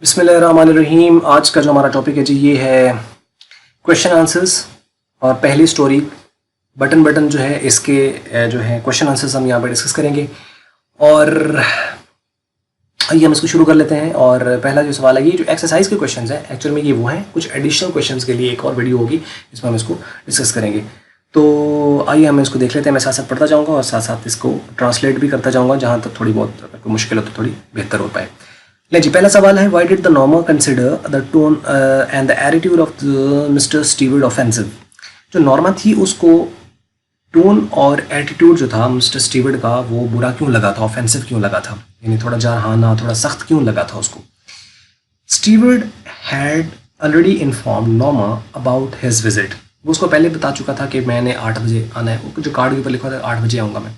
بسم اللہ الرحمن الرحیم. آج کا جو ہمارا ٹاپک ہے جی یہ ہے کویشچن آنسرس. اور پہلی سٹوری بٹن جو ہے اس کے جو ہے کویشچن آنسرس ہم یہاں پہ ڈسکس کریں گے. اور آئیے ہم اس کو شروع کر لیتے ہیں. اور پہلا جو سوال ہے یہ جو ایکسرسائز کے کویشچنز ہیں ایکچوئل میں یہ وہ ہیں. کچھ ایڈیشنل کویشچنز کے لیے ایک اور ویڈیو ہوگی جس میں ہم اس کو ڈسکس کریں گے. تو آئیے ہم اس کو دیکھ لیتے ہیں. میں ساتھ ساتھ پڑھتا جاؤں گا اور ساتھ ساتھ اس کو ٹرانسلیٹ بھی کرتا جاؤں گا جہاں تک تھوڑی بہت مشکل ہو تو تھوڑی بہتر ہو پائے. لے جی پہلا سوال ہے why did the Norma consider the tone and the attitude of Mr Steward offensive. جو نارما تھی اس کو ٹون اور ایٹیٹیوڈ جو تھا مسٹر اسٹیورڈ کا وہ برا کیوں لگا تھا, آفینسو کیوں لگا تھا, یعنی تھوڑا جارحانہ تھوڑا سخت کیوں لگا تھا اس کو. Steward had already inform Norma about his visit. وہ اس کو پہلے بتا چکا تھا کہ میں نے 8 بجے آنا ہے. جو کارڈ کے اوپر لکھا تھا 8 بجے آؤں گا میں.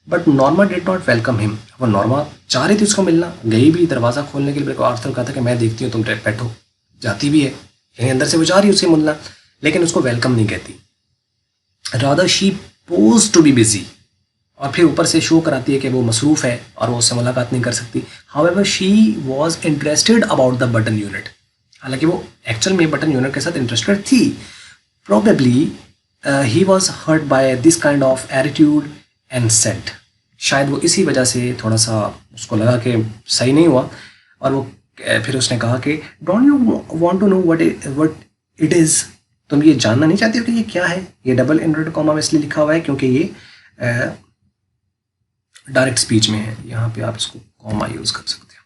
But Norma did not welcome ہم. وہ نارما چاہ رہی تھی اس کو ملنا, گئی بھی دروازہ کھولنے کے لیے آرتھر کہا تھا کہ میں دیکھتی ہوں تم بیٹھو, جاتی بھی ہے یعنی اندر سے وہ چاہ رہی ہے اس سے ملنا لیکن اس کو ویلکم نہیں کہتی. Rather she pose to be busy, اور پھر اوپر سے شو کراتی ہے کہ وہ مصروف ہے اور وہ اس سے ملاقات نہیں کر سکتی. ہاؤیور she was interested about the button unit. حالانکہ وہ ایکچوئل میں بٹن یونٹ کے ساتھ انٹرسٹڈ تھی. Probably he was hurt by this kind of attitude and set. شاید وہ اسی وجہ سے تھوڑا سا اس کو لگا کہ صحیح نہیں ہوا, اور وہ پھر اس نے کہا کہ don't you want to know what it is. تم یہ جاننا نہیں چاہتے ہو کہ یہ کیا ہے. یہ ڈبل انورٹڈ کاما میں اس لیے لکھا ہوا ہے کیونکہ یہ ڈائریکٹ اسپیچ میں ہے. یہاں پہ آپ اس کو کاما یوز کر سکتے ہو.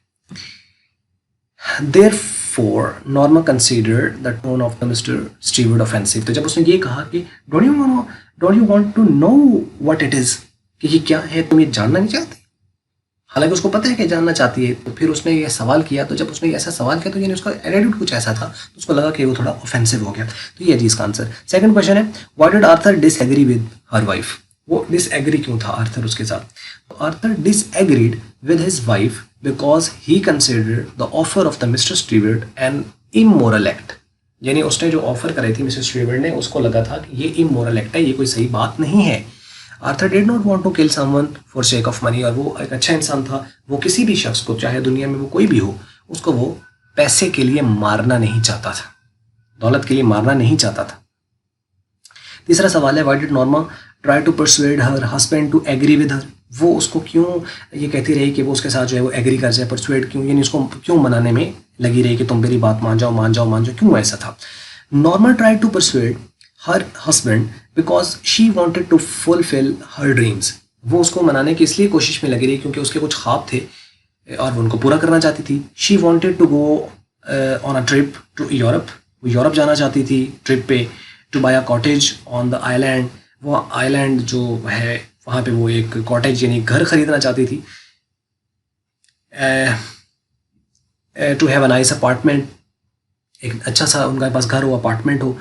Therefore Norma consider the tone of the mister Steward offensive. تو جب اس نے یہ کہا کہ don't you want to know what it is, کہ یہ کیا ہے, تم یہ جاننا نہیں چاہتے, حالانکہ اس کو پتہ ہے کہ جاننا چاہتی ہے. تو پھر اس نے یہ سوال کیا, تو جب اس نے ایسا سوال کیا تو یعنی اس کا ایٹیٹیوڈ کچھ ایسا تھا تو اس کو لگا کہ وہ تھوڑا آفینسو ہو گیا. تو یہ جی اس کا آنسر. سیکنڈ کویشچن ہے why did Arthur disagree with her wife. وہ ڈس ایگری کیوں تھا آرتھر اس کے ساتھ. Arthur disagreed with his wife because he considered the offer of the mister Steward an immoral act. یعنی اس نے جو آفر کرائی تھی مسٹر اسٹیورڈ نے اس کو لگا تھا کہ یہ امورل ایکٹ ہے, یہ کوئی صحیح بات نہیں ہے. Arthur did not want to kill someone for sake of money. اور وہ ایک اچھا انسان تھا. وہ کسی بھی شخص کو چاہے دنیا میں وہ کوئی بھی ہو اس کو وہ پیسے کے لیے مارنا نہیں چاہتا تھا, دولت کے لیے مارنا نہیں چاہتا تھا. تیسرا سوال ہے why did Norma try to persuade her husband to agree with her. وہ اس کو کیوں یہ کہتی رہی کہ وہ اس کے ساتھ جو ہے وہ ایگری کر جائے, پرسویڈ کیوں, یعنی اس کو کیوں منانے میں لگی رہی کہ تم میری بات مان جاؤ, کیوں ایسا تھا. Norma try to persuade her husband because she wanted to fulfil her dreams. وہ اس کو منانے کی اس لیے کوشش میں لگی رہی کیونکہ اس کے کچھ خواب تھے اور وہ ان کو پورا کرنا چاہتی تھی. She wanted to go on a trip to Europe. وہ یورپ جانا چاہتی تھی ٹرپ پہ. To buy a cottage on the island. وہ آئی لینڈ جو ہے وہاں پہ وہ ایک کاٹیج یعنی گھر خریدنا چاہتی تھی. To have a nice apartment. ایک اچھا سا ان کے پاس گھر ہو, اپارٹمنٹ ہو,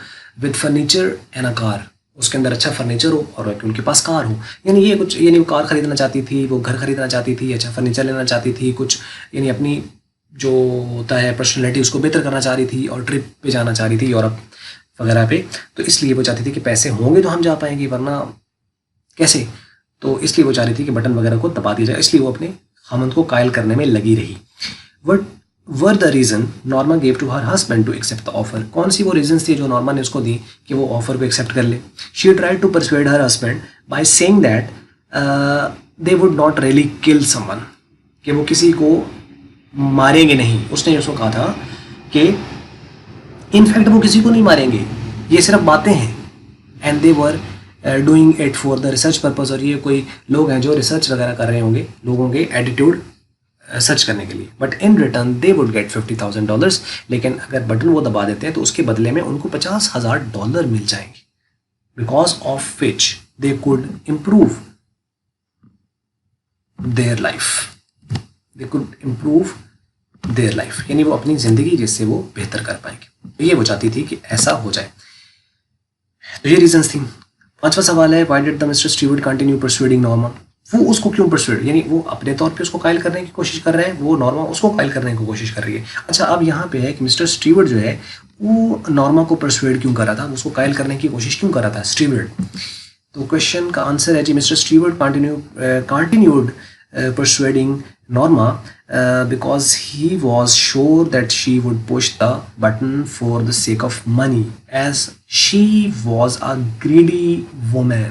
with furniture and a car. اس کے اندر اچھا فرنیچر ہو اور ان کے پاس کار ہو. یعنی یہ کچھ یعنی وہ کار خریدنا چاہتی تھی, وہ گھر خریدنا چاہتی تھی, اچھا فرنیچر لینا چاہتی تھی, کچھ یعنی اپنی جو ہوتا ہے پرسنالٹی اس کو بہتر کرنا چاہ رہی تھی, اور ٹرپ پہ جانا چاہ رہی تھی یورپ وغیرہ پہ. تو اس لیے وہ چاہتی تھی کہ پیسے ہوں گے تو ہم جا پائیں گے, ورنہ کیسے. تو اس لیے وہ چاہ رہی تھی کہ بٹن وغیرہ کو دبا دیا جائے. اس لیے وہ اپنے خاوند کو قائل کرنے میں لگی رہی. What were the reason Norma gave to her husband to accept the offer. کون سی وہ ریزنس تھی جو نارما نے اس کو دی کہ وہ آفر کو ایکسیپٹ کر لے. She try to persuade her husband by saying that they would not really kill some one. کہ وہ کسی کو ماریں گے نہیں. اس نے اس کو کہا تھا کہ انفیکٹ وہ کسی کو نہیں ماریں گے, یہ صرف باتیں ہیں. And they were doing it for the research purpose. اور یہ کوئی لوگ ہیں جو ریسرچ وغیرہ کر رہے ہوں گے لوگوں کے ایٹیٹیوڈ سرچ کرنے کے لیے. But in return they would get $50,000. لیکن اگر بٹن وہ دبا دیتے ہیں تو اس کے بدلے میں ان کو $50,000 مل جائیں گے. Because of which they could improve their life. یعنی وہ اپنی زندگی جس سے وہ بہتر کر پائیں گے. یہ وہ چاہتی تھی کہ ایسا ہو جائے. تو یہ ریزنس تھیں. پانچواں سوال ہے why did the mister Steward continue persuading Norma. وہ اس کو کیوں پرسویڈ, یعنی وہ اپنے طور پہ اس کو قائل کرنے کی کوشش کر رہے ہیں, وہ نارما اس کو قائل کرنے کی کوشش کر رہی ہے. اچھا اب یہاں پہ ہے کہ مسٹر اسٹیورڈ جو ہے وہ نارما کو پرسویڈ کیوں کر رہا تھا, اس کو قائل کرنے کی کوشش کیوں کر رہا تھا اسٹیورڈ. تو کویشچن کا آنسر ہے جی Mr Steward continued persuading Norma because he was sure that she would push the button for the sake of money, as she was a greedy woman.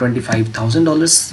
$25,000,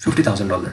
$50,000.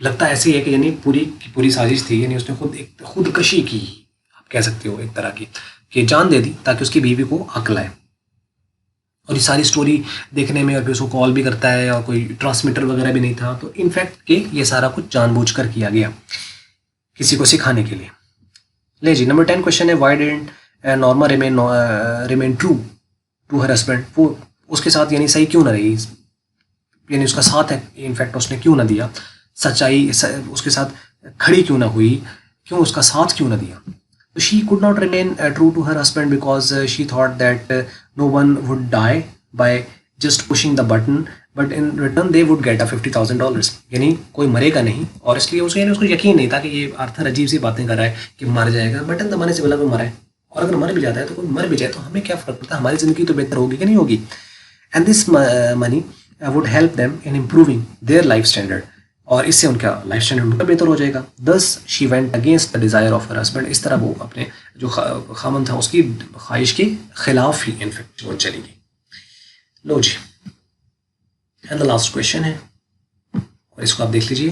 لگتا ایسے ہی ہے کہ یعنی پوری کی پوری سازش تھی، یعنی اس نے خودکشی کی، آپ کہہ سکتے ہو ایک طرح کی، کہ جان دے دی تاکہ اس کی بیوی کو عقل آئے. اور یہ ساری سٹوری دیکھنے میں، اور پھر اس کو کال بھی کرتا ہے، اور کوئی ٹرانسمیٹر وغیرہ بھی نہیں تھا، تو انفیکٹ کہ یہ سارا کچھ جان بوجھ کر کیا گیا کسی کو سکھانے کے لیے. لے جی نمبر 10 کوشچن ہے why didn't Norma remain true to her husband. وہ اس کے ساتھ یعنی صحیح کیوں نہ رہی، یعنی اس کا ساتھ ہے انفیکٹ اس نے کیوں نہ دیا، سچائی اس کے ساتھ کھڑی کیوں نہ ہوئی، کیوں اس کا ساتھ کیوں نہ دیا. She could not remain true to her husband because she thought that no one would die by just pushing the button, but in return they would get a $50,000. یعنی کوئی مرے گا نہیں، اور اس لیے اس کو یقین نہیں تھا کہ یہ آرتھر عجیب سی باتیں کر رہا ہے کہ مر جائے گا. بٹن دبانے سے بلا کوئی مرا ہے، اور اگر مر بھی جاتا ہے تو کوئی مر بھی جائے تو ہمیں کیا فرق پڑتا ہے، ہماری زندگی تو بہتر ہوگی کہ نہیں ہوگی. And this money would help them in improving their life standard. اور اس سے ان کا لائف اسٹینڈرڈ بہتر ہو جائے گا. thus she went against the desire of her husband. اس طرح وہ اپنے جو خامن تھا اس کی خواہش کے خلاف ہی انفیکٹ وہ چلی گئی. لو جی اینڈ دا لاسٹ کویشچن ہے، اور اس کو آپ دیکھ لیجیے.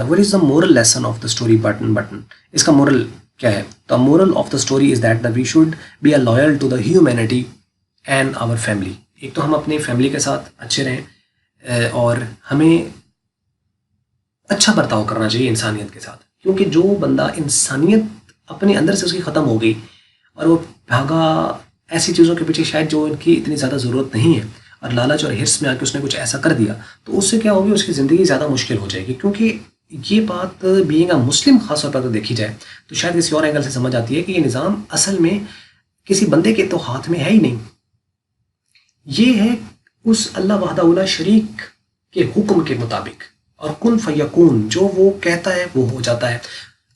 what is the moral lesson of the story بٹن. اس کا مورل کیا ہے؟ the moral of the story is that we should be loyal to the humanity and our family. ایک تو ہم اپنی فیملی کے ساتھ اچھے رہیں، اور ہمیں اچھا برتاؤ کرنا چاہیے انسانیت کے ساتھ، کیونکہ جو بندہ انسانیت اپنے اندر سے اس کی ختم ہو گئی اور وہ بھاگا ایسی چیزوں کے پیچھے شاید جو ان کی اتنی زیادہ ضرورت نہیں ہے، اور لالچ اور حرص میں آ کے اس نے کچھ ایسا کر دیا، تو اس سے کیا ہوگی، اس کی زندگی زیادہ مشکل ہو جائے گی. کیونکہ یہ بات بینگ اے مسلم خاص طور پر تو دیکھی جائے تو شاید کسی اور اینگل سے سمجھ آتی ہے کہ یہ نظام اصل میں کسی بندے کے تو ہاتھ میں ہے ہی نہیں، یہ ہے اس اللہ وحدہ لا شریک کے حکم کے مطابق، اور کن فیکون، جو وہ کہتا ہے وہ ہو جاتا ہے.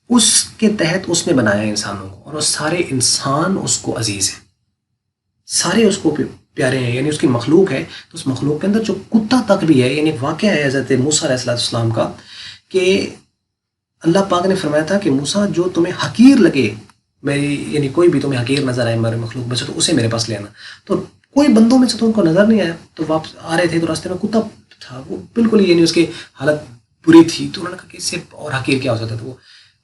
اس کے تحت اس نے بنایا ہے انسانوں کو، اور وہ سارے انسان اس کو عزیز ہیں، سارے اس کو پیارے ہیں، یعنی اس کی مخلوق ہے. تو اس مخلوق کے اندر جو کتا تک بھی ہے، یعنی واقعہ ہے حضرت موسیٰ علیہ السلام کا کہ اللہ پاک نے فرمایا تھا کہ موسیٰ جو تمہیں حقیر لگے میری، یعنی کوئی بھی تمہیں حقیر نظر آئے میرے مخلوق میں سے، تو اسے میرے پاس لے آنا. تو کوئی بندوں میں سے تو ان کو نظر نہیں آیا، تو واپس آ رہے تھے تو راستے میں کتا تھا، وہ بالکل یعنی اس کی حالت بری تھی. تو انہوں نے کہا کہ اس سے اور حقیر کیا ہو سکتا تھا. وہ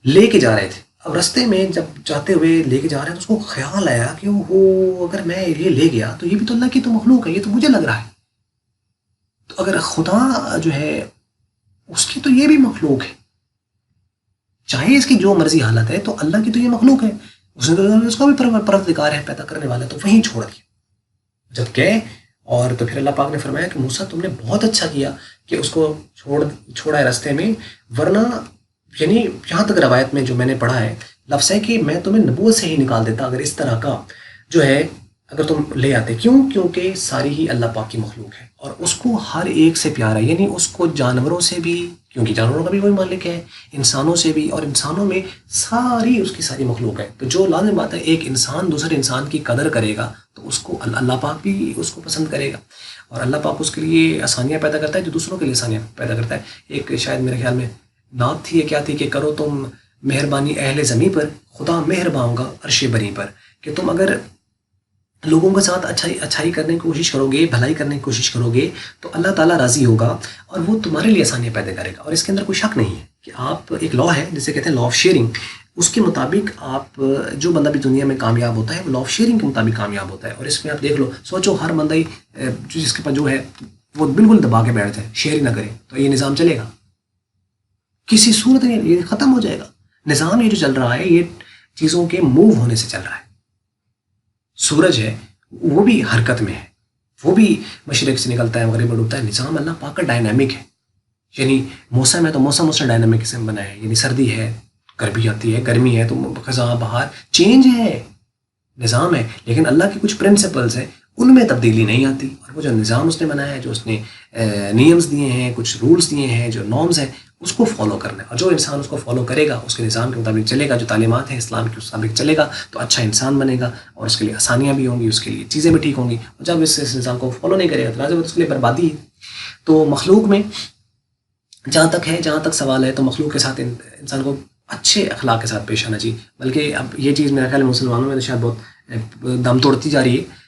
لے کے جا رہے تھے، اب راستے میں جب جاتے ہوئے لے کے جا رہے ہیں تو اس کو خیال آیا کہ وہ اگر میں یہ لے گیا تو یہ بھی تو اللہ کی تو مخلوق ہے، یہ تو مجھے لگ رہا ہے، تو اگر خدا جو ہے اس کی تو یہ بھی مخلوق ہے، چاہے اس کی جو مرضی حالت ہے تو اللہ کی تو یہ مخلوق ہے، اس نے تو اس کا بھی پروردگار ہے، پیدا کرنے والا. تو وہیں چھوڑ دیا جب گئے. اور تو پھر اللہ پاک نے فرمایا کہ موسیٰ تم نے بہت اچھا کیا کہ اس کو چھوڑا ہے راستے میں، ورنہ یعنی یہاں تک روایت میں جو میں نے پڑھا ہے لفظ ہے کہ میں تمہیں نبوت سے ہی نکال دیتا اگر اس طرح کا جو ہے اگر تم لے آتے. کیوں؟ کیونکہ ساری ہی اللہ پاک کی مخلوق ہے، اور اس کو ہر ایک سے پیار ہے، یعنی اس کو جانوروں سے بھی، کیونکہ جانوروں کا بھی وہی مالک ہے، انسانوں سے بھی، اور انسانوں میں ساری اس کی ساری مخلوق ہے. تو جو لازم بات ہے ایک انسان دوسرے انسان کی قدر کرے گا تو اس کو اللہ پاک بھی اس کو پسند کرے گا، اور اللہ پاک اس کے لیے آسانیاں پیدا کرتا ہے جو دوسروں کے لیے آسانیاں پیدا کرتا ہے. ایک شاید میرے خیال میں نعت تھی، کیا تھی کہ کرو تم مہربانی اہل زمیں پر، خدا مہربان ہوگا عرش بری پر. کہ تم اگر لوگوں کے ساتھ اچھائی کرنے کی کوشش کرو گے، بھلائی کرنے کی کوشش کرو گے تو اللہ تعالیٰ راضی ہوگا اور وہ تمہارے لیے آسانیاں پیدا کرے گا. اور اس کے اندر کوئی شک نہیں ہے کہ آپ ایک لا ہے جسے کہتے ہیں لا آف شیئرنگ، اس کے مطابق آپ جو بندہ بھی دنیا میں کامیاب ہوتا ہے وہ لا آف شیئرنگ کے مطابق کامیاب ہوتا ہے. اور اس میں آپ دیکھ لو، سوچو ہر بندہ ہی جس کے پاس جو ہے وہ بالکل دبا کے بیٹھ جائے، شیئر ہی نہ کرے، تو یہ نظام چلے گا کسی صورت میں، یہ ختم ہو جائے گا. نظام یہ جو چل رہا ہے یہ چیزوں کے موو ہونے سے چل رہا ہے. سورج ہے وہ بھی حرکت میں ہے، وہ بھی مشرق سے نکلتا ہے مغرب میں ڈوبتا ہے. نظام اللہ پاک کا ڈائنامک ہے، یعنی موسم ہے تو موسم اس نے ڈائنامک سے بنا ہے، یعنی سردی ہے گرمی آتی ہے، گرمی ہے تو خزاں بہار، چینج ہے، نظام ہے. لیکن اللہ کے کچھ پرنسپلز ہیں ان میں تبدیلی نہیں آتی، اور وہ جو نظام اس نے بنایا ہے، جو اس نے نیمز دیے ہیں، کچھ رولز دیے ہیں، جو نارمز ہیں، اس کو فالو کرنا ہے. اور جو انسان اس کو فالو کرے گا، اس کے نظام کے مطابق چلے گا، جو تعلیمات ہیں اسلام کے مطابق چلے گا، تو اچھا انسان بنے گا، اور اس کے لیے آسانیاں بھی ہوں گی، اس کے لیے چیزیں بھی ٹھیک ہوں گی. اور جب اس نظام کو فالو نہیں کرے گا تو لازم اس کے لیے بربادی ہے. تو مخلوق میں جہاں تک سوال ہے تو مخلوق کے ساتھ انسان کو اچھے اخلاق کے ساتھ پیش آنا چاہیے. بلکہ اب یہ چیز میرا خیال ہے مسلمانوں میں تو شاید بہت دم توڑتی جا رہی ہے،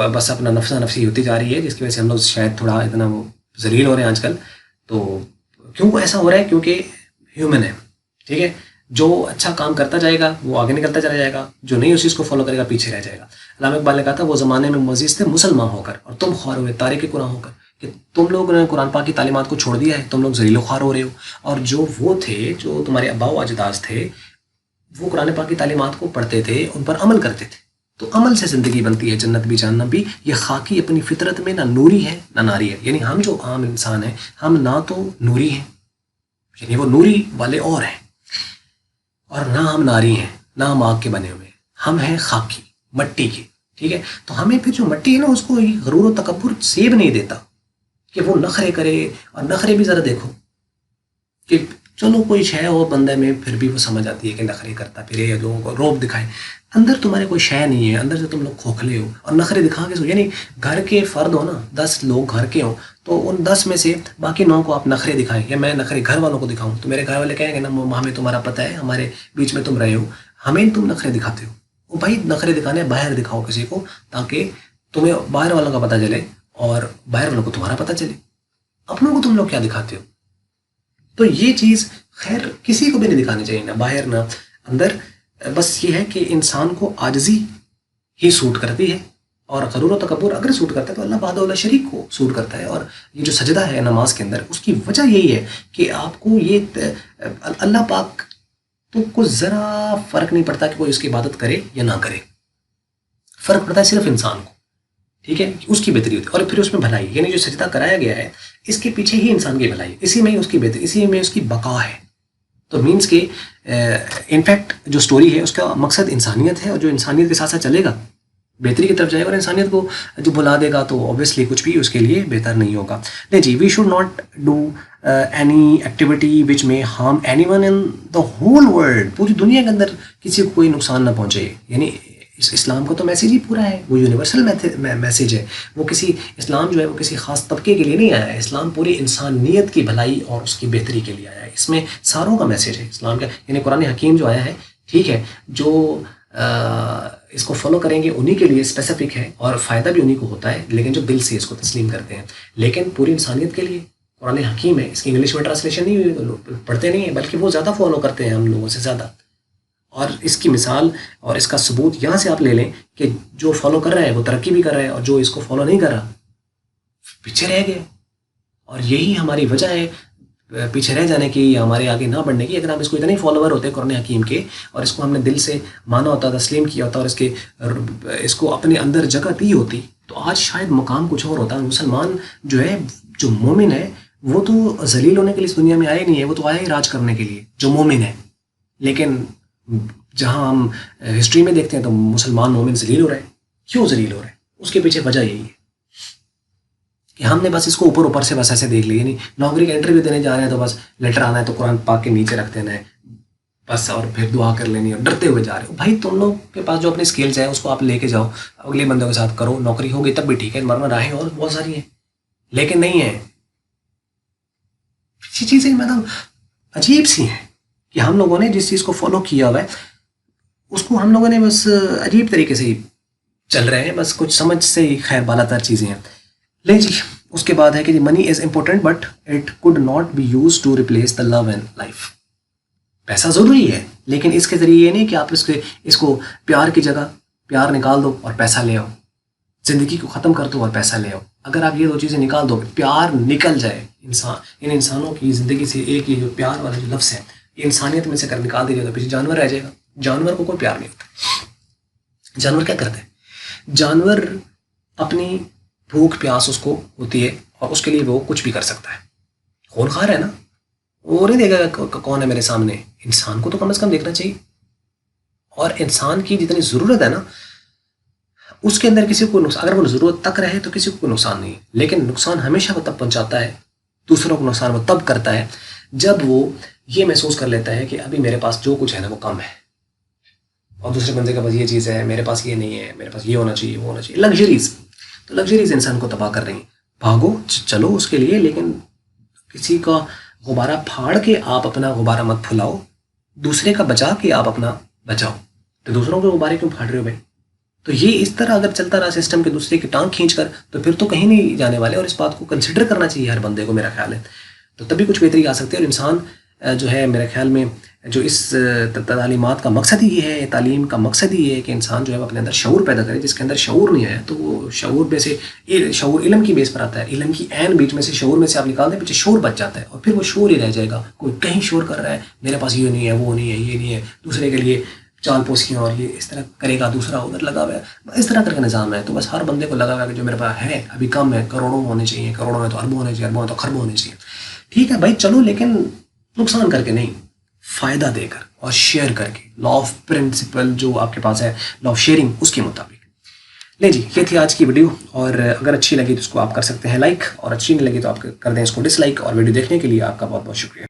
بس اپنا نفسی ہوتی جا رہی ہے، جس کی وجہ سے ہم لوگ شاید تھوڑا اتنا وہ ذلیل ہو رہے ہیں آج کل. تو کیوں ایسا ہو رہا ہے؟ کیونکہ ہیومن ہے، ٹھیک ہے، جو اچھا کام کرتا جائے گا وہ آگے نکلتا چلا جائے گا، جو نہیں اس چیز کو فالو کرے گا پیچھے رہ جائے گا۔ علامہ اقبال نے کہا تھا وہ زمانے میں معزز تھے مسلمان ہو کر، اور تم خوار ہوئے تارک قرآن ہو کر، کہ تم لوگ نے قرآن پاک کی تعلیمات کو چھوڑ دیا ہے، تم لوگ ذلیل و خوار ہو رہے ہو، اور جو وہ تھے جو تمہارے آباء و اجداد تھے وہ قرآن پاک کی تعلیمات کو پڑھتے تھے، ان پر عمل کرتے تھے، تو عمل سے زندگی بنتی ہے، جنت بھی جہنم بھی۔ یہ خاکی اپنی فطرت میں نہ نوری ہے نہ ناری ہے، یعنی ہم جو عام انسان ہیں ہم نہ تو نوری ہیں، یعنی وہ نوری والے اور ہیں، اور نہ ہم ناری ہیں، نہ ہم آگ کے بنے ہوئے ہیں، ہم ہیں خاکی، مٹی کے، ٹھیک ہے۔ تو ہمیں پھر جو مٹی ہے نا اس کو غرور و تکبر سیب نہیں دیتا کہ وہ نخرے کرے، اور نخرے بھی ذرا دیکھو کہ چلو کوئی شے ہو بندے میں پھر بھی وہ سمجھ آتی ہے کہ نخرے کرتا پھرے یا لوگوں کو روب دکھائے، اندر تمہارے کوئی شے نہیں ہے، اندر سے تم لوگ کھوکھلے ہو اور نخرے دکھا کے سو، یعنی گھر کے فرد ہو نا، 10 لوگ گھر کے ہوں تو ان 10 میں سے باقی 9 کو آپ نخرے دکھائیں، یا میں نخرے گھر والوں کو دکھاؤں تو میرے گھر والے کہیں گے نا ہمیں تمہارا پتہ ہے، ہمارے بیچ میں تم رہے ہو، ہمیں تم نخرے دکھاتے ہو۔ وہ بھائی نخرے دکھانے باہر دکھاؤ کسی کو، تاکہ تمہیں باہر والوں کا پتہ چلے اور باہر والوں کو تمہارا پتہ چلے، اپنوں کو تم لوگ کیا دکھاتے ہو؟ تو یہ چیز خیر کسی کو بھی نہیں دکھانی چاہیے، نہ باہر نہ اندر۔ بس یہ ہے کہ انسان کو عاجزی ہی سوٹ کرتی ہے، اور غرور و تکبر اگر سوٹ کرتا ہے تو اللہ بعد اولا شریک کو سوٹ کرتا ہے۔ اور یہ جو سجدہ ہے نماز کے اندر، اس کی وجہ یہی ہے کہ آپ کو یہ اللہ پاک تو کچھ ذرا فرق نہیں پڑتا کہ کوئی اس کی عبادت کرے یا نہ کرے، فرق پڑتا ہے صرف انسان کو، ٹھیک ہے، اس کی بہتری ہوتی ہے، اور پھر اس میں بھلائی، یعنی جو سجدہ کرایا گیا ہے اس کے پیچھے ہی انسان کی بھلائی، اسی میں ہی اس کی بہتری، اسی میں اس کی بقا ہے۔ تو مینس کہ انفیکٹ جو سٹوری ہے اس کا مقصد انسانیت ہے، اور جو انسانیت کے ساتھ ساتھ چلے گا بہتری کی طرف جائے گا، اور انسانیت کو جو بھلا دے گا تو اوبیسلی کچھ بھی اس کے لیے بہتر نہیں ہوگا۔ نہیں جی، we should not do any activity which میں harm anyone in the whole world, پوری دنیا کے اندر کسی کو کوئی نقصان نہ پہنچے، یعنی اسلام کا تو میسیج ہی پورا ہے، وہ یونیورسل میسیج ہے، وہ کسی اسلام جو ہے وہ کسی خاص طبقے کے لیے نہیں آیا ہے، اسلام پوری انسانیت کی بھلائی اور اس کی بہتری کے لیے آیا ہے، اس میں ساروں کا میسیج ہے اسلام کا، یعنی قرآن حکیم جو آیا ہے، ٹھیک ہے، جو اس کو فالو کریں گے انہی کے لیے اسپیسیفک ہے، اور فائدہ بھی انہی کو ہوتا ہے، لیکن جو دل سے اس کو تسلیم کرتے ہیں، لیکن پوری انسانیت کے لیے قرآن حکیم ہے، اس کی انگلش میں ٹرانسلیشن نہیں ہوئی تو لوگ پڑھتے نہیں ہیں، بلکہ وہ زیادہ فالو کرتے ہیں ہم لوگوں سے زیادہ۔ اور اس کی مثال اور اس کا ثبوت یہاں سے آپ لے لیں کہ جو فالو کر رہا ہے وہ ترقی بھی کر رہا ہے، اور جو اس کو فالو نہیں کر رہا پیچھے رہ گیا، اور یہی ہماری وجہ ہے پیچھے رہ جانے کی یا ہمارے آگے نہ بڑھنے کی۔ اگر ہم اس کو اتنے فالوور ہوتے قرآن حکیم کے، اور اس کو ہم نے دل سے مانا ہوتا، تسلیم کیا ہوتا، اور اس کو اپنے اندر جگہ دی ہوتی، تو آج شاید مقام کچھ اور ہوتا۔ مسلمان جو ہے، جو مومن ہے، وہ تو ذلیل ہونے کے لیے اس دنیا میں آئے نہیں ہے، وہ تو آیا ہی راج کرنے کے لیے، جو مومن ہے۔ لیکن جہاں ہم ہسٹری میں دیکھتے ہیں تو مسلمان مومن ذلیل ہو رہے ہیں۔ کیوں ذلیل ہو رہے ہیں؟ اس کے پیچھے وجہ یہی ہے کہ ہم نے بس اس کو اوپر سے بس ایسے دیکھ لی، یعنی نوکری کا انٹرویو دینے جا رہے ہیں تو بس لیٹر آنا ہے تو قرآن پاک کے نیچے رکھ دینا ہے بس، اور پھر دعا کر لینی، اور ڈرتے ہوئے جا رہے ہو۔ بھائی تم لوگ کے پاس جو اپنے اسکلز ہیں اس کو آپ لے کے جاؤ، اگلے بندوں کے ساتھ کرو، نوکری ہوگی تب بھی ٹھیک ہے، ورنہ راہیں اور بہت ساری ہیں، لیکن نہیں ہے۔ یہ چیزیں مطلب عجیب سی ہیں کہ ہم لوگوں نے جس چیز کو فالو کیا ہوا ہے اس کو ہم لوگوں نے بس عجیب طریقے سے ہی چل رہے ہیں، بس کچھ سمجھ سے ہی خیر بالا تر چیزیں ہیں۔ لیں جی، اس کے بعد ہے کہ money is important but it could not be use to replace the love and life. پیسہ ضروری ہے، لیکن اس کے ذریعے یہ نہیں کہ آپ اس کو پیار کی جگہ پیار نکال دو اور پیسہ لے آؤ، زندگی کو ختم کر دو اور پیسہ لے آؤ۔ اگر آپ یہ دو چیزیں نکال دو، پیار نکل جائے ان انسانوں کی زندگی سے، ایک یہ جو پیار والا جو لفظ ہے یہ انسانیت میں سے اگر نکال دیا جائے تو پیچھے جانور رہ جائے گا۔ جانور کو کوئی پیار نہیں ہوتا۔ جانور کیا کرتے ہیں؟ جانور اپنی بھوک پیاس اس کو ہوتی ہے، اور اس کے لیے وہ کچھ بھی کر سکتا ہے، خونخوار ہے نا، وہ نہیں دیکھے گا کون ہے میرے سامنے۔ انسان کو تو کم از کم دیکھنا چاہیے، اور انسان کی جتنی ضرورت ہے نا اس کے اندر کسی کو نقصان، اگر وہ ضرورت تک رہے تو کسی کو کوئی نقصان نہیں ہے، لیکن نقصان ہمیشہ وہ تب پہنچاتا ہے، دوسروں کو نقصان وہ تب کرتا ہے جب وہ یہ محسوس کر لیتا ہے کہ ابھی میرے پاس جو کچھ ہے نا وہ کم ہے، اور دوسرے بندے کا پاس یہ چیز ہے، میرے پاس یہ نہیں ہے، میرے پاس یہ ہونا چاہیے، وہ ہونا چاہیے، لگژریز۔ تو لگژریز انسان کو تباہ کر رہی ہیں۔ بھاگو چلو اس کے لیے، لیکن کسی کا غبارہ پھاڑ کے آپ اپنا غبارہ مت پھلاؤ، دوسرے کا بچا کے آپ اپنا بچاؤ۔ تو دوسروں کے غبارے کیوں پھاڑ رہے ہو بھائی؟ تو یہ اس طرح اگر چلتا رہا سسٹم کے دوسرے کی ٹانگ کھینچ کر، تو پھر تو کہیں نہیں جانے والے، اور اس بات کو کنسیڈر کرنا چاہیے ہر بندے کو، میرا خیال ہے۔ تو تبھی کچھ بہتری آ سکتی ہے. اور انسان جو ہے میرے خیال میں جو اس تعلیمات کا مقصد ہی یہ ہے، تعلیم کا مقصد ہی یہ ہے کہ انسان جو ہے اپنے اندر شعور پیدا کرے. جس کے اندر شعور نہیں ہے تو وہ شعور میں سے، شعور علم کی بیس پر آتا ہے، علم کی عین بیچ میں سے شعور میں سے آپ نکال دیں، پیچھے شعور بچ جاتا ہے اور پھر وہ شعور ہی رہ جائے گا. کوئی کہیں شعور کر رہا ہے میرے پاس یہ نہیں ہے، وہ نہیں ہے، یہ نہیں ہے، دوسرے کے لیے چال پوسیاں اور یہ اس طرح کرے گا، دوسرا ادھر لگا ہوا ہے، اس طرح کر کے نظام ہے. تو بس ہر بندے کو لگا ہوا ہے کہ جو میرے پاس ہے ابھی کم ہے، کروڑوں ہونے چاہیے، کروڑوں ہے تو اربوں ہونے چاہیے، اربوں ہے تو خربوں ہونے چاہیے. ٹھیک ہے بھائی چلو، لیکن نقصان کر کے نہیں، فائدہ دے کر اور شیئر کر کے. لا آف پرنسپل جو آپ کے پاس ہے، لا آف شیئرنگ، اس کے مطابق. لیں جی، یہ تھی آج کی ویڈیو. اور اگر اچھی لگی تو اس کو آپ کر سکتے ہیں لائک، اور اچھی نہیں لگی تو آپ کر دیں اس کو ڈس لائک. اور ویڈیو دیکھنے کے لیے آپ کا بہت بہت شکریہ.